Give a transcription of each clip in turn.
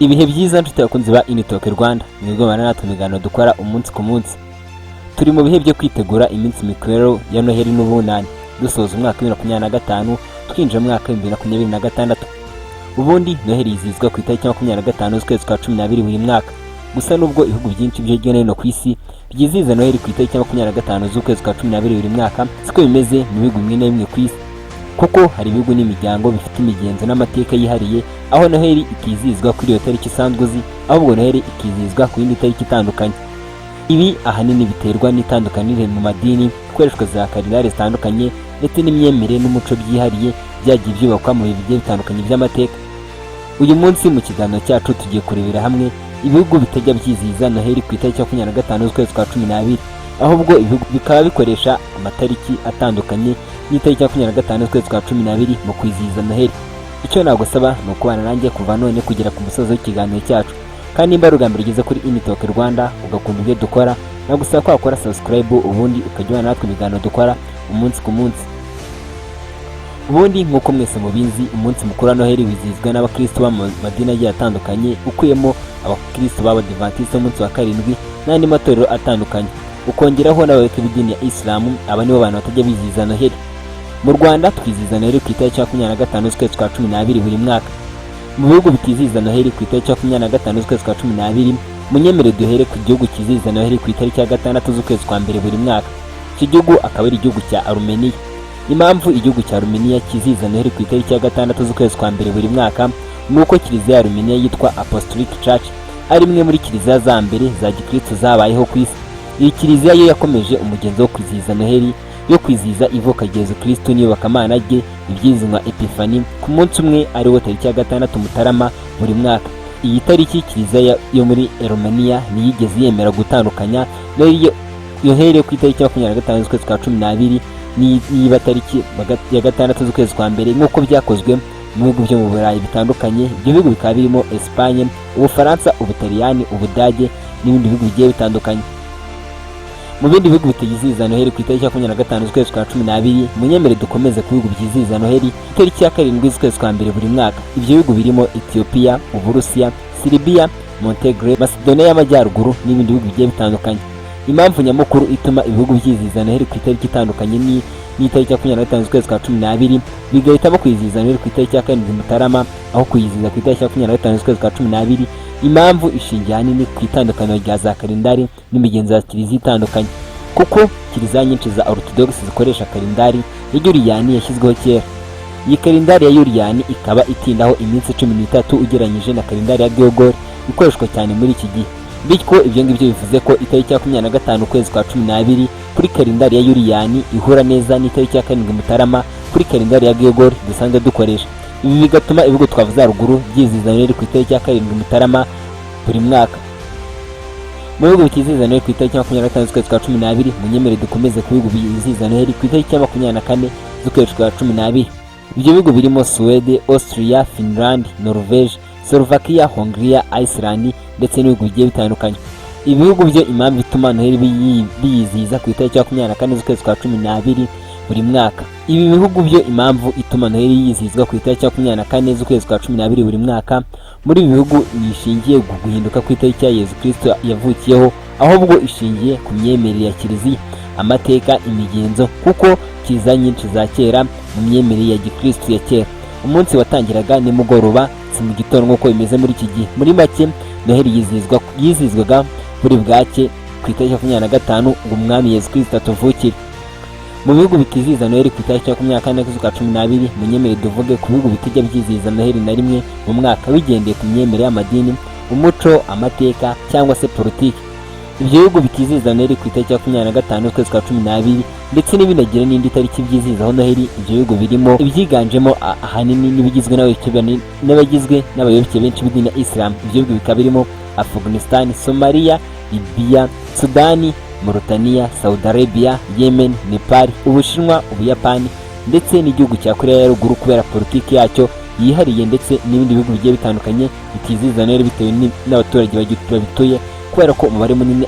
Ibihe byiza nshuti bakunzi ba Initalk Rwanda, mwebwe bana natwe ibiganiro dukora umunsi ku munsi. Turi mu bihe byo kwitegura iminsi mikuru ya Noheli n'Ubunani, dusoza umwaka wa 2025 twinjira mu mwaka wa 2026. Ubundi Noheli yizihizwa ku itariki 25 z'ukwezi kwa 12 buri mwaka. Gusa nubwo ibihugu byinshi byo hirya no hino ku isi byizihiza Noheli ku itariki 25 z'ukwezi kwa 12 buri mwaka, siko bimeze mu bihugu bimwe na bimwe ku isi. Kuko hari ibihugu n'imiryango bifite imigenzo n'amateka yihariye, aho Noheli ikizihizwa kuri iyo tariki isanzwe uzi, ahubwo Noheli ikizihizwa ku yindi tariki itandukanye. Ibi ahanini biterwa n'itandukanire mu madini, ikoreshwa za kalendari zitandukanye ndetse n'imyemerere n'umuco byihariye byagiye byubakwa mu bihe bigiye bitandukanye by'amateka. Uyu munsi mu kiganiro cyacu tugiye kurebera hamwe ibihugu bitajya byizihiza Noheli ku itariki 25 z'ukwezi kwa 12, ahubwo ibihugu bikaba bikoresha amatariki atandukanye n'itariki 25 z'ukwezi kwa 12 mu kwizihiza Noheli. Icyo nagusaba ni ukubana nanjye kuva none kugera ku musozo w'ikiganiro cyacu, kandi nimba ari ubwa mbere ugeze kuri Initalk Rwanda ugakunda ibyo dukora, nagusaba ko wakora subscribe ubundi ukajya natwe ibiganiro dukora umunsi ku munsi. Ubundi nk'uko mwese mubizi, umunsi mukuru wa Noheli wizihizwa n'abakristo b'amadini agiye atandukanye, ukuyemo abakristo b'Abadiventiste umunsi wa karindwi n'andi matorero atandukanye, ukongeraho n'abayoboke b'idini ya Islam. Aba nibo bantu batajya bizihiza Noheli. Mu Rwanda twizihiza Noheli ku itariki 25 z'ukwezi kwa 12 buri mwaka. Mu bihugu bitizihiza Noheli ku itariki 25 z'ukwezi kwa 12, munyemere duhere ku gihugu kizihiza Noheli ku itariki ya 6 z'ukwezi kwa 1 buri mwaka. Iki gihugu akaba ari igihugu cya Armenia. Impamvu igihugu cya Armenia kizihiza Noheli ku itariki ya 6 z'ukwezi kwa 1 buri mwaka, nuko kiliziya ya Armenia yitwa Apostolic Church, ari imwe muri kiliziya za mbere za Gikristo zabayeho ku isi. Iyi kiliziya yo yakomeje umugenzo wo kwizihiza Noheli, yo kwizihiza ivuka rya Yezu Kristo n'iyobokamana rye, ibyizihizwa Epifani, ku munsi umwe ariwo tariki ya 6 Mutarama buri mwaka. Iyi tariki kiliziya yo muri Armenia ntiyigeze yemera gutandukanya Noheli ku itariki ya 25 z'ukwezi kwa 12 niba tariki ya 6 z'ukwezi kwa 1 nk'uko byakozwe mu bihugu byo mu Burayi bitandukanye. Ibyo bihugu bikaba birimo Espagne, Ubufaransa, Ubutaliyani, Ubudage n'ibindi bihugu bigiye bitandukanye. Mu bindi bihugu bitizihiza Noheli ku itariki ya 25 z'ukwezi kwa 12, munyemere dukomeze ku bihugu byizihiza Noheli itariki ya 7 z'ukwezi kwa 1 buri mwaka. Ibyo bihugu birimo Ethiopia, Uburusiya, Serbia, Montenegro, Macedonia y'Amajyaruguru n'ibindi bihugu bigiye bitandukanye. Impamvu nyamukuru ituma ibihugu byizihiza Noheli ku itariki itandukanye n'itariki ya 25 z'ukwezi kwa 12, bigahitamo kwizihiza Noheli ku itariki ya 7 Mutarama aho kuyizihiza ku itariki ya 25 z'ukwezi kwa 12. Impamvu ishingiye ahanini ku itandukaniro rya za kalendari n'imigenzo ya kiliziya itandukanye, kuko kiliziya nyinshi za Orthodox zikoresha kalendari ya Yuliyani yashyizweho kera. Iyi kalendari ya Yuliyani ikaba itindaho iminsi 13 ugereranyije na kalendari ya Gregori ikoreshwa cyane muri iki gihe. Bityo ibyo ngibyo bivuze ko itariki ya 25 ukwezi kwa 12 kuri kalendari ya Yuliyani ihura neza n'itariki ya 7 Mutarama kuri kalendari ya Gregori dusanzwe dukoresha. Ibi bigatuma ibihugu twavuze haruguru byizihiza Noheli ku itariki ya 7 Mutarama buri mwaka. Mu bihugu bitizihiza Noheli ku itariki ya 25 z'ukwezi kwa 12, munyemere dukomeze ku bihugu bizihiza Noheli ku itariki ya 24 z'ukwezi kwa 12. Ibyo bihugu birimo Sweden, Austria, Finland, Norvège, Slovakia, Hongria, Iceland ndetse n'ibihugu bigiye bitandukanye. Ibihugu byo impamvu ituma Noheli biyizihiza ku itariki ya 24 z'ukwezi kwa 12 buri mwaka. Ibi bihugu byo impamvu ituma Noheli yizihizwa ku itariki ya 24 z'ukwezi kwa 12 buri mwaka, muri ibi bihugu nishingiye guhinduka ku itariki ya Yezu Kristo yavukiyeho, ahubwo ishingiye ku myemerere ya kiliziya, amateka, imigenzo, kuko kiliziya nyinshi za kera mu myemerere ya Gikristo ya kera umunsi watangiraga nimugoroba, si mu gitondo nk'uko bimeze muri iki gihe. Muri make Noheli yizihizwaga buri bwake ku itariki ya 25 ngo umwami Yezu Kristo atuvukire. Mu bihugu bitizihiza Noheli ku itariki ya 24 z'ukwa 12, munyemere duvuge ku bihugu bitijya byizihiza Noheli na rimwe mu mwaka bigendeye ku myemerere y'amadini, umuco, amateka cyangwa se politiki. Ibyo bihugu bitizihiza Noheli ku itariki ya 25 z'ukwezi kwa 12 ndetse n'ibinagira n'indi tariki byizihizaho Noheli, ibyo bihugu birimo ibyiganjemo ahanini n'ibigizwe n'abayoboke benshi b'idini ya Islam. Ibyo bihugu bikaba birimo Afghanistan, Somalia, Libya, Sudani, Mauritania, Saudi Arabia, Yemen, Nepal, Ubushinwa, Ubuyapani ndetse n'igihugu cya Korea ya Ruguru kubera politiki yacyo yihariye, ndetse n'ibindi bihugu bigiye bitandukanye bitizihiza Noheli bitewe n'abaturage babituye, kubera ko umubare munini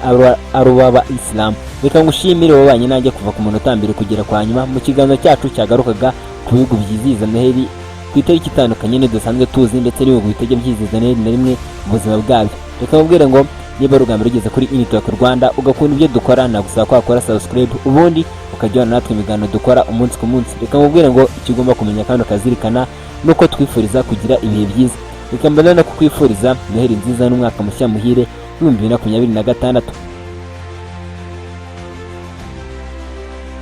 ari uw'aba Islam. Reka ngushimire wabanye nanjye kuva ku munota mbere kugera kwa nyuma mu kiganiro cyacu cyagarukaga ku bihugu byizihiza Noheli ku itariki itandukanye ntidusanzwe tuzi ndetse n'ibihugu bitajya byizihiza na rimwe mu buzima bwabyo. Reka mubwire ngo niba ari ubwa mbere ugeze kuri Initwork Rwanda ugakunda ibyo dukora, nagusaba ko wakora subscribe ubundi ukajyana natwe ibiganiro dukora umunsi ku munsi. Reka mubwire ngo icyo ugomba kumenya kandi ukazirikana nuko twifuriza kugira ibihe byiza. Reka mbona no kukwifuriza Noheli nziza n'umwaka mushya muhire 2026.